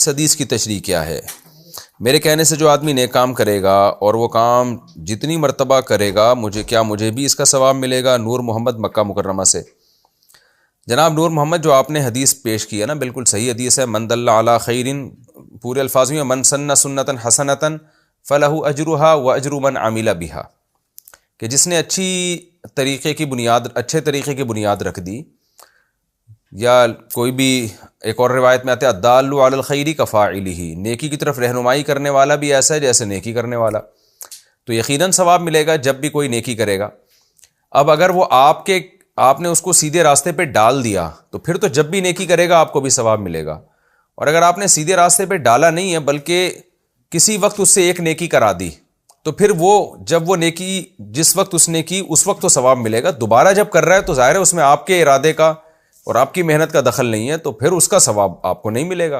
इस हदीस की तशरीह क्या है? मेरे कहने से जो आदमी नेक काम करेगा और वो काम जितनी मर्तबा करेगा मुझे भी इसका सवाब मिलेगा। नूर मोहम्मद, मक्का मुकर्रमा से। जनाब नूर मोहम्मद, जो आपने हदीस पेश की है ना, बिल्कुल सही हदीस है। मन दल्ला अला खैरिन, पूरे अल्फाज में, मन सन्ना सुन्नतन हसनतन फलहु अजरुहा व अजरु मन आमिला बिहा, कि जिसने अच्छे तरीक़े की बुनियाद रख दी, या कोई भी एक और रिवायत में आते हैं अद्दाल्लु अलल खैरी कफ़ाइलिही, नेकी की तरफ रहनुमाई करने वाला भी ऐसा है जैसे नेकी करने वाला। तो यकीनन सवाब मिलेगा जब भी कोई नेकी करेगा। अब अगर वो आपने उसको सीधे रास्ते पे डाल दिया, तो फिर तो जब भी नेकी करेगा आपको भी सवाब मिलेगा। और अगर आपने सीधे रास्ते पे डाला नहीं है, बल्कि किसी वक्त उससे एक नेकी करा दी, तो फिर जब वो नेकी जिस वक्त उसने की उस वक्त तो सवाब मिलेगा। दोबारा जब कर रहा है तो जाहिर है उसमें आपके इरादे का और आपकी मेहनत का दखल नहीं है, तो फिर उसका सवाब आपको नहीं मिलेगा।